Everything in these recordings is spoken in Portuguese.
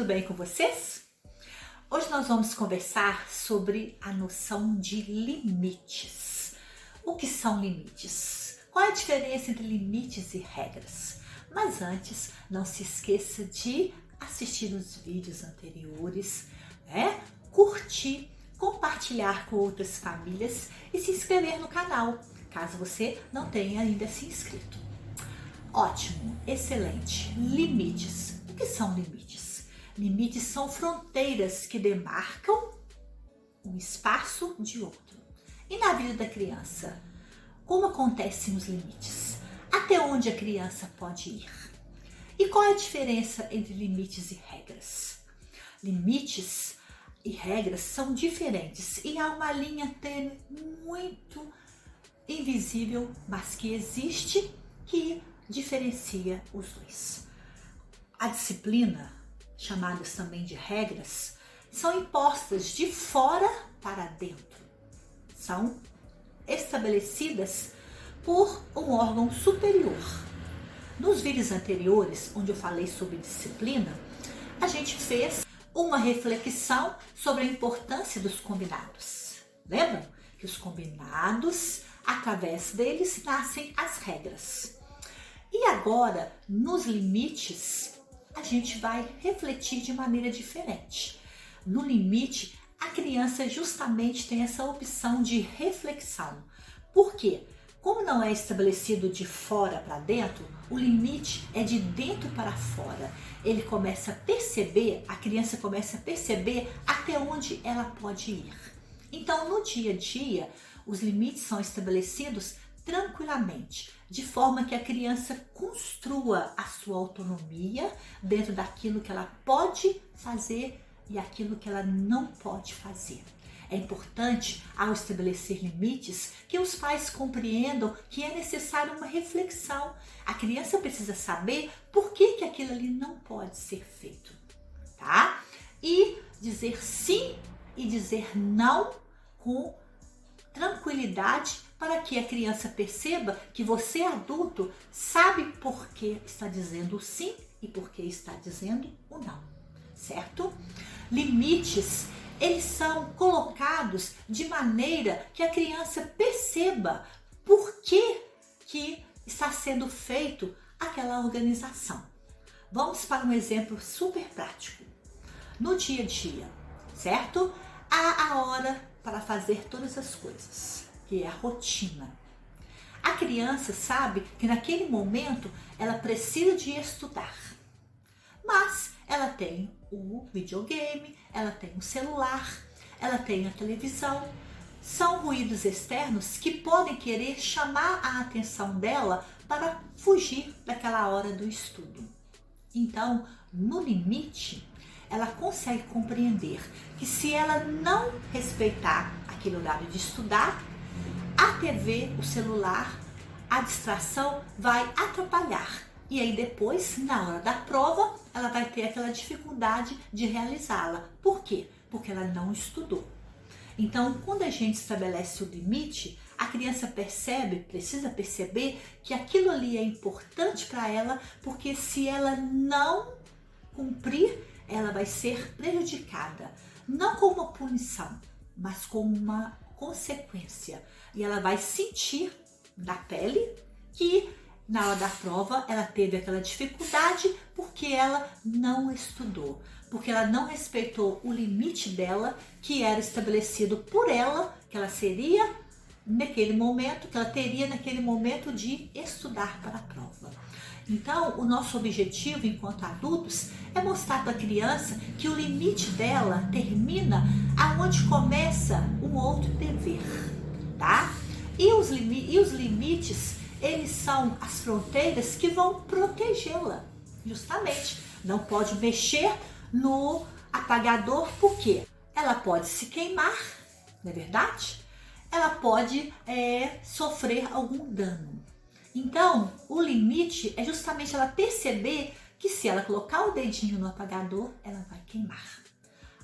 tudo bem com vocês? Hoje nós vamos conversar sobre a noção de limites. O que são limites? Qual é a diferença entre limites e regras? Mas antes, não se esqueça de assistir os vídeos anteriores, curtir, compartilhar com outras famílias e se inscrever no canal, caso você não tenha ainda se inscrito. Ótimo, excelente. Limites. O que são limites? Limites são fronteiras que demarcam um espaço de outro. E na vida da criança, como acontecem os limites? Até onde a criança pode ir? E qual é a diferença entre limites e regras? Limites e regras são diferentes e há uma linha tênue muito invisível, mas que existe, que diferencia os dois. A disciplina, chamadas também de regras, são impostas de fora para dentro. São estabelecidas por um órgão superior. Nos vídeos anteriores, onde eu falei sobre disciplina, a gente fez uma reflexão sobre a importância dos combinados. Lembram que os combinados, através deles, nascem as regras. E agora, nos limites, a gente vai refletir de maneira diferente. No limite, a criança justamente tem essa opção de reflexão. Por quê? Como não é estabelecido de fora para dentro, o limite é de dentro para fora. Ele começa a perceber, a criança começa a perceber até onde ela pode ir. Então, no dia a dia, os limites são estabelecidos tranquilamente, de forma que a criança construa a sua autonomia dentro daquilo que ela pode fazer e aquilo que ela não pode fazer. É importante, ao estabelecer limites, que os pais compreendam que é necessário uma reflexão. A criança precisa saber por que aquilo ali não pode ser feito, tá? E dizer sim e dizer não com tranquilidade, para que a criança perceba que você, adulto, sabe por que está dizendo o sim e por que está dizendo o não, certo? Limites, eles são colocados de maneira que a criança perceba por que está sendo feito aquela organização. Vamos para um exemplo super prático. No dia a dia, certo? Há a hora para fazer todas as coisas, que é a rotina. A criança sabe que naquele momento ela precisa de estudar, mas ela tem o videogame, ela tem o celular, ela tem a televisão. São ruídos externos que podem querer chamar a atenção dela para fugir daquela hora do estudo. Então, no limite, ela consegue compreender que se ela não respeitar aquele horário de estudar, a TV, o celular, a distração vai atrapalhar. E aí depois, na hora da prova, ela vai ter aquela dificuldade de realizá-la. Por quê? Porque ela não estudou. Então, quando a gente estabelece o limite, a criança precisa perceber que aquilo ali é importante para ela, porque se ela não cumprir, ela vai ser prejudicada, não com uma punição, mas com uma consequência. E ela vai sentir na pele que na hora da prova ela teve aquela dificuldade porque ela não estudou, porque ela não respeitou o limite dela, que era estabelecido por ela, que ela seria naquele momento, que ela teria naquele momento de estudar para a prova. Então, o nosso objetivo enquanto adultos é mostrar para a criança que o limite dela termina aonde começa um outro dever, tá? E os limites, eles são as fronteiras que vão protegê-la, justamente. Não pode mexer no apagador, porque ela pode se queimar, não é verdade? Ela pode sofrer algum dano. Então, o limite é justamente ela perceber que se ela colocar o dedinho no apagador, ela vai queimar.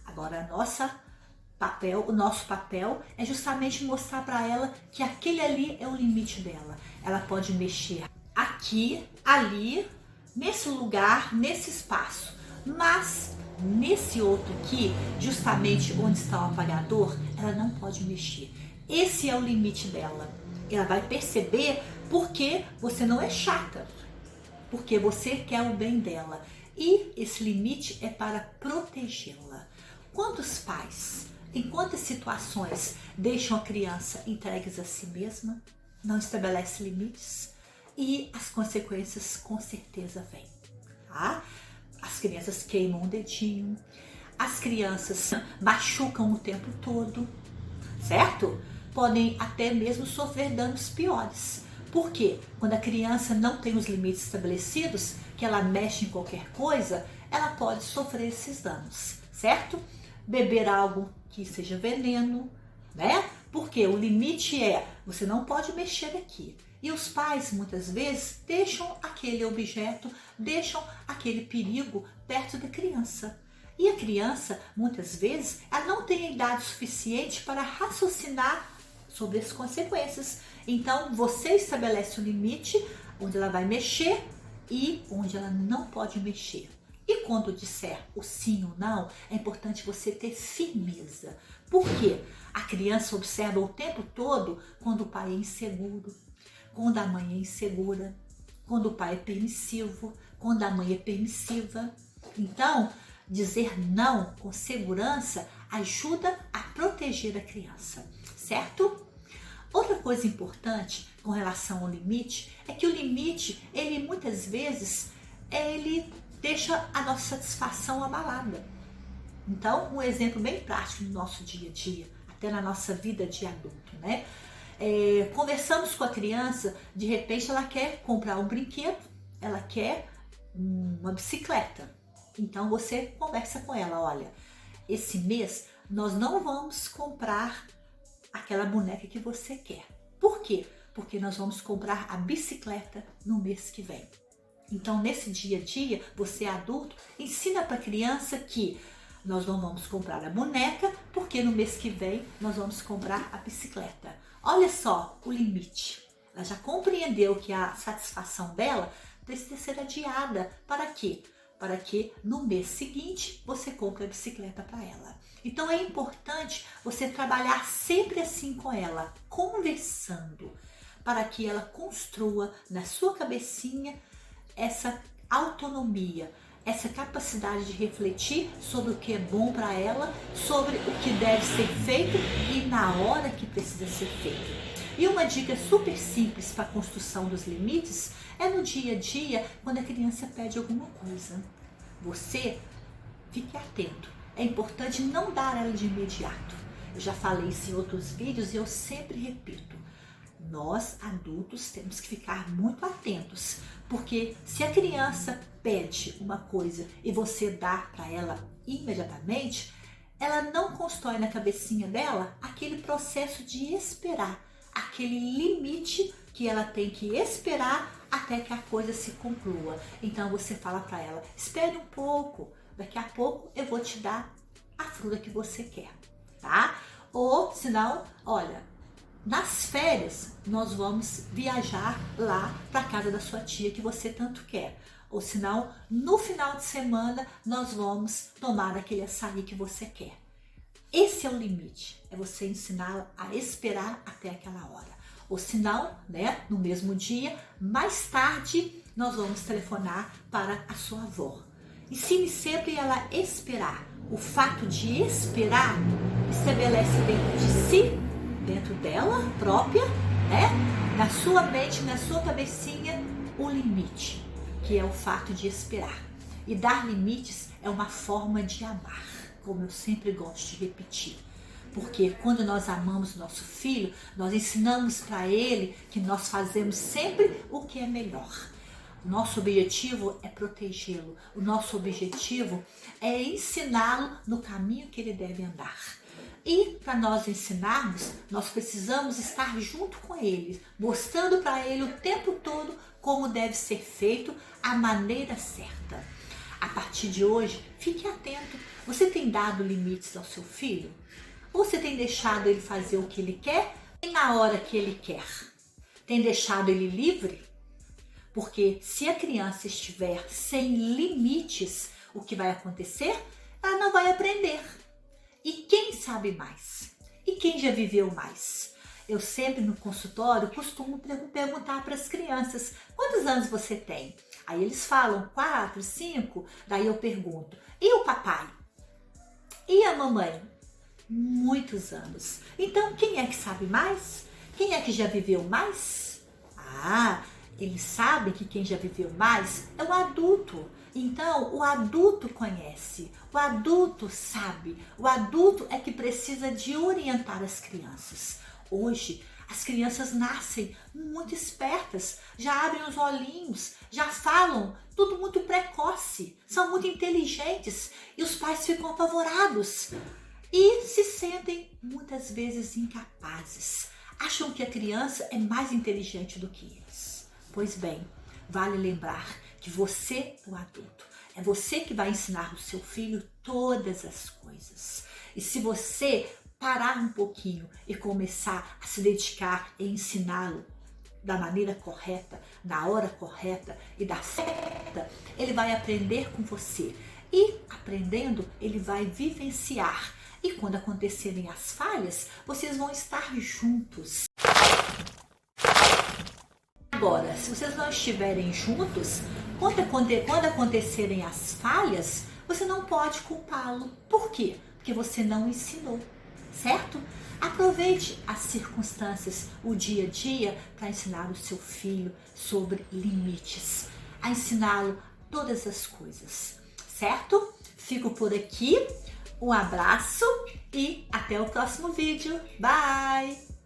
Agora, o nosso papel é justamente mostrar para ela que aquele ali é o limite dela. Ela pode mexer aqui, ali, nesse lugar, nesse espaço, mas nesse outro aqui, justamente onde está o apagador, ela não pode mexer. Esse é o limite dela. Ela vai perceber porque você não é chata, porque você quer o bem dela. E esse limite é para protegê-la. Quantos pais, em quantas situações, deixam a criança entregues a si mesma, não estabelece limites e as consequências com certeza vêm, tá? As crianças queimam o dedinho, as crianças machucam o tempo todo, certo? Podem até mesmo sofrer danos piores. Por quê? Quando a criança não tem os limites estabelecidos, que ela mexe em qualquer coisa, ela pode sofrer esses danos, certo? Beber algo que seja veneno, né? Porque o limite é, você não pode mexer aqui. E os pais, muitas vezes, deixam aquele objeto, deixam aquele perigo perto da criança. E a criança, muitas vezes, ela não tem a idade suficiente para raciocinar sobre as consequências. Então, você estabelece um limite onde ela vai mexer e onde ela não pode mexer. E quando disser o sim ou não, é importante você ter firmeza. Por quê? A criança observa o tempo todo quando o pai é inseguro, quando a mãe é insegura, quando o pai é permissivo, quando a mãe é permissiva. Então, dizer não com segurança ajuda a proteger a criança, certo? Outra coisa importante com relação ao limite é que o limite, ele muitas vezes, ele deixa a nossa satisfação abalada. Então, um exemplo bem prático no nosso dia a dia, até na nossa vida de adulto, né? Conversamos com a criança, de repente ela quer comprar um brinquedo, ela quer uma bicicleta. Então você conversa com ela, olha, esse mês nós não vamos comprar aquela boneca que você quer. Por quê? Porque nós vamos comprar a bicicleta no mês que vem. Então, nesse dia a dia, você adulto, ensina para a criança que nós não vamos comprar a boneca, porque no mês que vem nós vamos comprar a bicicleta. Olha só o limite. Ela já compreendeu que a satisfação dela precisa ser adiada. Para quê? Para que no mês seguinte você compre a bicicleta para ela. Então é importante você trabalhar sempre assim com ela, conversando, para que ela construa na sua cabecinha essa autonomia, essa capacidade de refletir sobre o que é bom para ela, sobre o que deve ser feito e na hora que precisa ser feito. E uma dica super simples para a construção dos limites é no dia a dia, quando a criança pede alguma coisa. Você fique atento. É importante não dar ela de imediato. Eu já falei isso em outros vídeos e eu sempre repito. Nós, adultos, temos que ficar muito atentos, porque se a criança pede uma coisa e você dá para ela imediatamente, ela não constrói na cabecinha dela aquele processo de esperar, aquele limite que ela tem que esperar até que a coisa se conclua. Então você fala para ela, espere um pouco, daqui a pouco eu vou te dar a fruta que você quer, tá? Ou senão, olha, nas férias nós vamos viajar lá para casa da sua tia que você tanto quer. Ou senão, no final de semana nós vamos tomar aquele açaí que você quer. Esse é o limite, é você ensiná-la a esperar até aquela hora. Ou senão, né, no mesmo dia, mais tarde, nós vamos telefonar para a sua avó. Ensine sempre ela a esperar. O fato de esperar estabelece dentro de si, dentro dela própria, né, na sua mente, na sua cabecinha, o limite, que é o fato de esperar. E dar limites é uma forma de amar, como eu sempre gosto de repetir. Porque quando nós amamos nosso filho, nós ensinamos para ele que nós fazemos sempre o que é melhor. O nosso objetivo é protegê-lo. O nosso objetivo é ensiná-lo no caminho que ele deve andar. E para nós ensinarmos, nós precisamos estar junto com ele, mostrando para ele o tempo todo como deve ser feito, a maneira certa. A partir de hoje, fique atento. Você tem dado limites ao seu filho? Ou você tem deixado ele fazer o que ele quer e na hora que ele quer? Tem deixado ele livre? Porque se a criança estiver sem limites, o que vai acontecer? ela não vai aprender. E quem sabe mais? E quem já viveu mais? Eu sempre no consultório costumo perguntar para as crianças: quantos anos você tem? Aí eles falam 4, 5. Daí eu pergunto: e o papai? E a mamãe? Muitos anos. Então quem é que sabe mais? Quem é que já viveu mais? Ah, eles sabem que quem já viveu mais é o adulto. Então, o adulto conhece, o adulto sabe, o adulto é que precisa de orientar as crianças. Hoje, as crianças nascem muito espertas, já abrem os olhinhos, já falam, tudo muito precoce, são muito inteligentes e os pais ficam apavorados e se sentem muitas vezes incapazes. Acham que a criança é mais inteligente do que eles. Pois bem, vale lembrar que você é o adulto. É você que vai ensinar o seu filho todas as coisas. E se você parar um pouquinho e começar a se dedicar e ensiná-lo da maneira correta, na hora correta e da certa, ele vai aprender com você. E aprendendo, ele vai vivenciar. E quando acontecerem as falhas, vocês vão estar juntos. Agora, se vocês não estiverem juntos, quando acontecerem as falhas, você não pode culpá-lo. Por quê? Porque você não ensinou, certo? Aproveite as circunstâncias, o dia a dia, para ensinar o seu filho sobre limites, a ensiná-lo todas as coisas, certo? Fico por aqui, um abraço e até o próximo vídeo. Bye!